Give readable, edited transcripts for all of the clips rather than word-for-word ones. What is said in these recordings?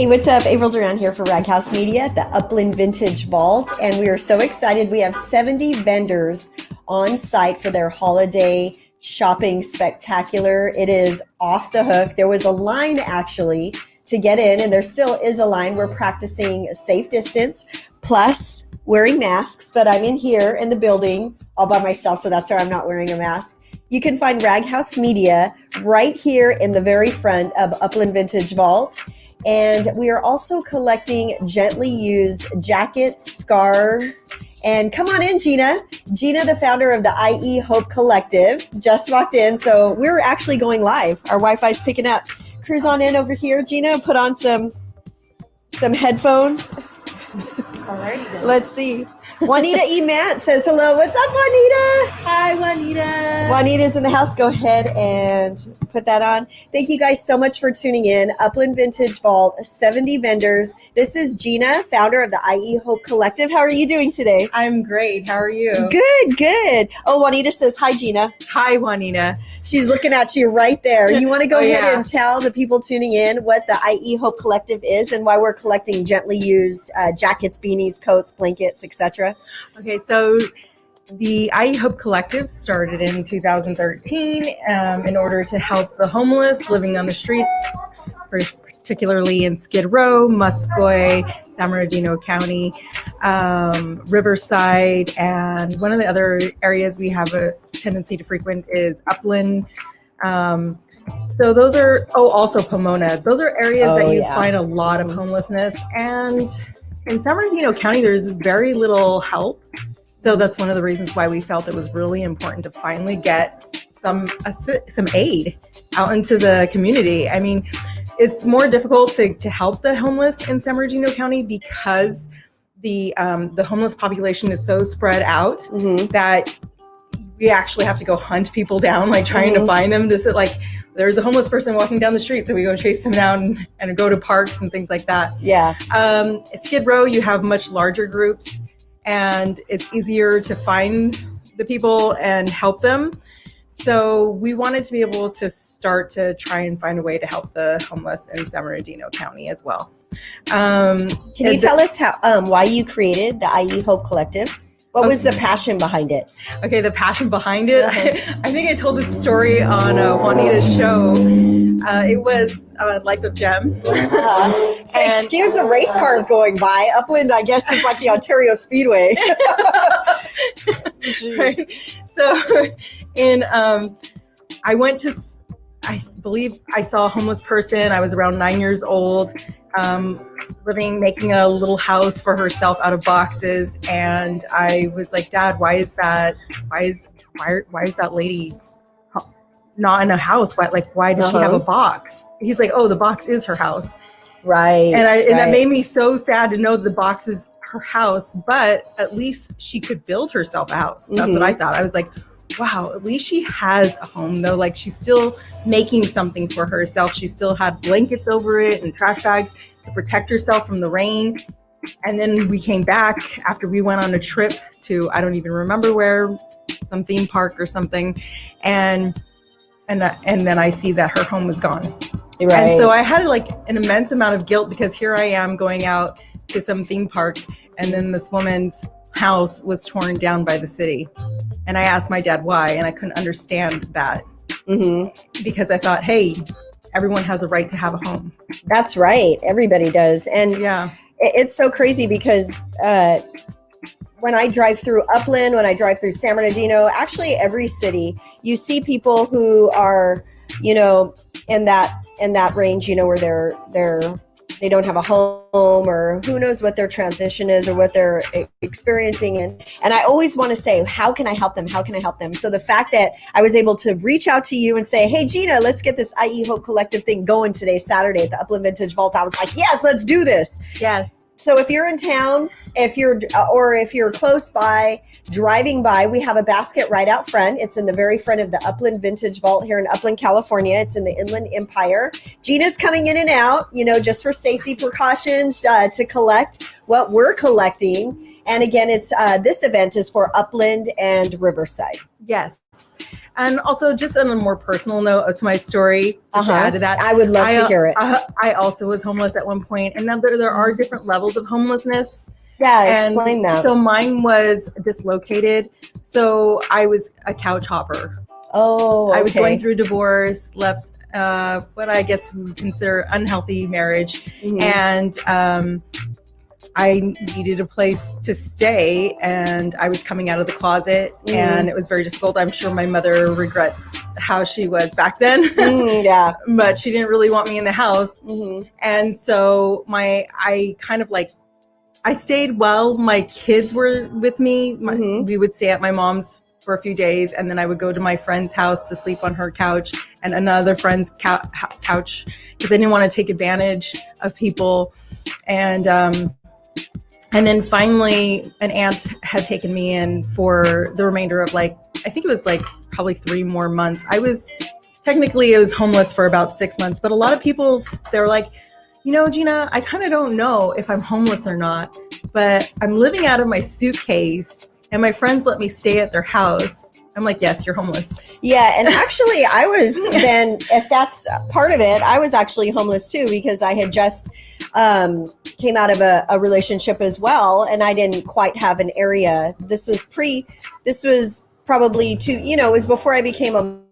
Hey, what's up? April Duran here for Raghouse Media at the Upland Vintage Vault, and we are so excited. We have 70 vendors on site for their holiday shopping spectacular. It is off the hook. There was a line actually to get in, and there still is a line. We're practicing a safe distance, plus wearing masks, but I'm in here in the building all by myself, so that's why I'm not wearing a mask. You can find Raghouse Media right here in the very front of Upland Vintage Vault. And we are also collecting gently used jackets, scarves, and come on in, Gina. Gina, the founder of the IE Hope Collective, just walked in. So we're actually going live. Our Wi-Fi's picking up. Cruise on in over here, Gina. Put on some headphones. Alrighty then. Let's see. Juanita E. Matt says hello. What's up, Juanita? Hi, Juanita. Juanita's in the house. Go ahead and put that on. Thank you guys so much for tuning in. Upland Vintage Vault, 70 vendors. This is Gina, founder of the IE Hope Collective. How are you doing today? I'm great. How are you? Good, good. Oh, Juanita says, hi, Gina. Hi, Juanita. She's looking at you right there. You want to go ahead yeah. and tell the people tuning in what the IE Hope Collective is and why we're collecting gently used jackets, beanies, coats, blankets, etc.? Okay, so the IE Hope Collective started in 2013 in order to help the homeless living on the streets, particularly in Skid Row, Muscoy, San Bernardino County, Riverside, and one of the other areas we have a tendency to frequent is Upland. So those are, also Pomona. Those are areas that you find a lot of homelessness. And in San Bernardino County, there's very little help. So that's one of the reasons why we felt it was really important to finally get some aid out into the community. I mean, it's more difficult to help the homeless in San Bernardino County because the homeless population is so spread out that we actually have to go hunt people down, like trying to find them. There's a homeless person walking down the street, so we go chase them down and go to parks and things like that. Yeah. Skid Row, you have much larger groups, and it's easier to find the people and help them. So we wanted to be able to start to try and find a way to help the homeless in San Bernardino County as well. Can you tell us why you created the IE Hope Collective? What was the passion behind it? Okay, the passion behind it. I think I told this story on Juanita's show. It was Life of Jem. So excuse the race cars going by. Upland, I guess, is like the Ontario Speedway. Right. So, I believe I saw a homeless person. I was around 9 years old. Making a little house for herself out of boxes, and I was like, Dad, why is that lady not in a house? Why does she have a box? He's like, oh, the box is her house. Right. And that made me so sad to know the box was her house, but at least she could build herself a house. That's what I thought. I was like, wow, at least she has a home though. Like, she's still making something for herself. She still had blankets over it and trash bags to protect herself from the rain. And then we came back after we went on a trip to, I don't even remember where, some theme park or something. And then I see that her home was gone. Right. And so I had an immense amount of guilt because here I am going out to some theme park, and then this woman's house was torn down by the city. And I asked my dad why, and I couldn't understand that because I thought, hey, everyone has a right to have a home. That's right. Everybody does. And it's so crazy because when I drive through Upland, when I drive through San Bernardino, actually every city, you see people who are, in that range, where they don't have a home, or who knows what their transition is or what they're experiencing. And I always want to say, how can I help them? How can I help them? So the fact that I was able to reach out to you and say, hey, Gina, let's get this IE Hope Collective thing going today, Saturday at the Upland Vintage Vault. I was like, yes, let's do this. Yes. So if you're in town, if you're close by, driving by, we have a basket right out front. It's in the very front of the Upland Vintage Vault here in Upland, California. It's in the Inland Empire. Gina's coming in and out, just for safety precautions, to collect what we're collecting. And again, it's this event is for Upland and Riverside. Yes. And also, just on a more personal note to my story, just to add to that, I would love to hear it. I also was homeless at one point, and now there are different levels of homelessness. Yeah, explain that. So mine was dislocated. So I was a couch hopper. Oh, okay. I was going through divorce, left what I guess we would consider unhealthy marriage, and I needed a place to stay, and I was coming out of the closet, and it was very difficult. I'm sure my mother regrets how she was back then, yeah, but she didn't really want me in the house, and so I stayed while my kids were with me. We would stay at my mom's for a few days, and then I would go to my friend's house to sleep on her couch and another friend's couch because I didn't want to take advantage of people. And then finally, an aunt had taken me in for the remainder of I think it was probably 3 more months. I was homeless for about 6 months, but a lot of people, they're like, Gina, I kind of don't know if I'm homeless or not, but I'm living out of my suitcase and my friends let me stay at their house. I'm like, yes, you're homeless. Yeah. And actually I was then, if that's part of it, I was actually homeless too, because I had just came out of a relationship as well. And I didn't quite have an area. This was probably it was before I became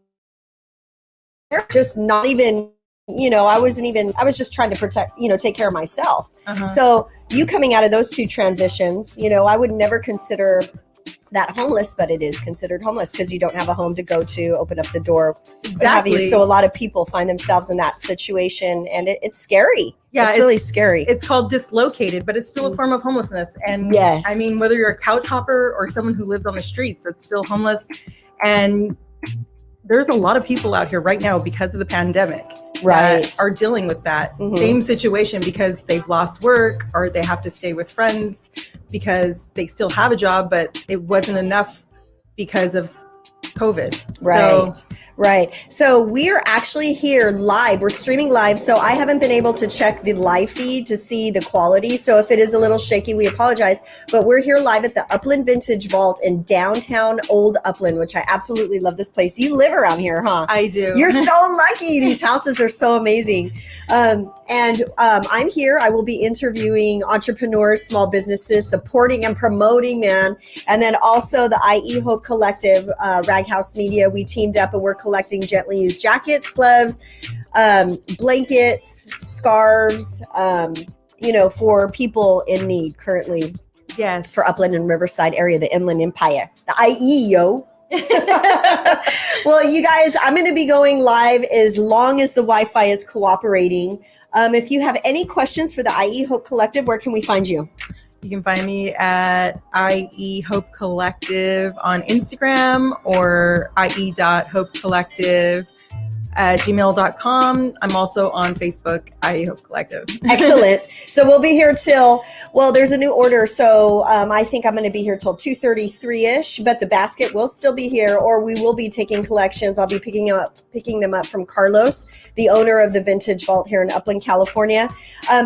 just not even, I was just trying to protect, take care of myself. So you coming out of those two transitions, I would never consider that homeless, but it is considered homeless because you don't have a home to go to, open up the door. Exactly. So a lot of people find themselves in that situation, and it's scary. Yeah, it's really scary. It's called dislocated, but it's still a form of homelessness. And yes. I mean, whether you're a couch hopper or someone who lives on the streets, that's still homeless. And there's a lot of people out here right now because of the pandemic that are dealing with that same situation because they've lost work or they have to stay with friends because they still have a job, but it wasn't enough because of COVID. Right. So we are actually here live. We're streaming live. So I haven't been able to check the live feed to see the quality. So if it is a little shaky, we apologize. But we're here live at the Upland Vintage Vault in downtown Old Upland, which I absolutely love this place. You live around here, huh? I do. You're so lucky. These houses are so amazing. I'm here. I will be interviewing entrepreneurs, small businesses, supporting and promoting, man. And then also the IE Hope Collective, Rag House Media. We teamed up and we're collecting gently used jackets, gloves, blankets, scarves, for people in need currently. Yes. For Upland and Riverside area, the Inland Empire, the IE, yo. Well, you guys, I'm going to be going live as long as the Wi-Fi is cooperating. If you have any questions for the IE Hope Collective, where can we find you? You can find me at IE Hope Collective on Instagram or ie.hopecollective@gmail.com. I'm also on Facebook, IE Hope Collective. Excellent. So we'll be here there's a new order. So I think I'm going to be here till 2:33-ish, but the basket will still be here, or we will be taking collections. I'll be picking them up from Carlos, the owner of the Vintage Vault here in Upland, California.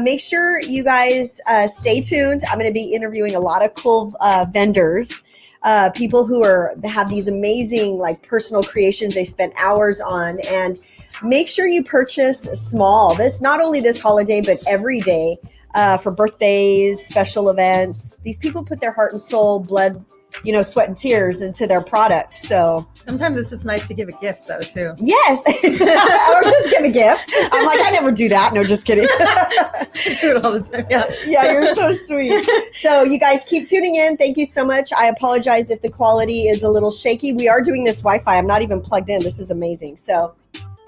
Make sure you guys stay tuned. I'm going to be interviewing a lot of cool vendors. People who have these amazing personal creations they spent hours on, and make sure you purchase small. Not only this holiday, but every day for birthdays, special events. These people put their heart and soul, blood, sweat and tears into their product. So sometimes it's just nice to give a gift though too. Yes. Or just give a gift. I'm like, I never do that. No, just kidding. I do it all the time. Yeah, you're so sweet. So you guys keep tuning in. Thank you so much. I apologize if the quality is a little shaky. We are doing this Wi-Fi. I'm not even plugged in. This is amazing. So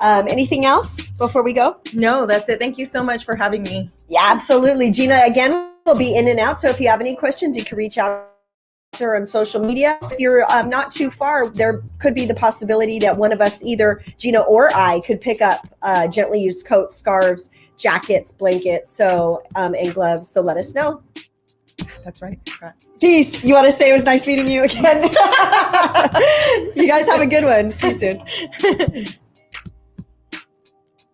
anything else before we go? No, that's it. Thank you so much for having me. Yeah, absolutely. Gina, again, will be in and out. So if you have any questions, you can reach out to her on social media. If you're not too far, there could be the possibility that one of us, either Gina or I, could pick up gently used coats, scarves, jackets, blankets, and gloves. So let us know. That's right. Peace. You want to say it was nice meeting you again? You guys have a good one. See you soon.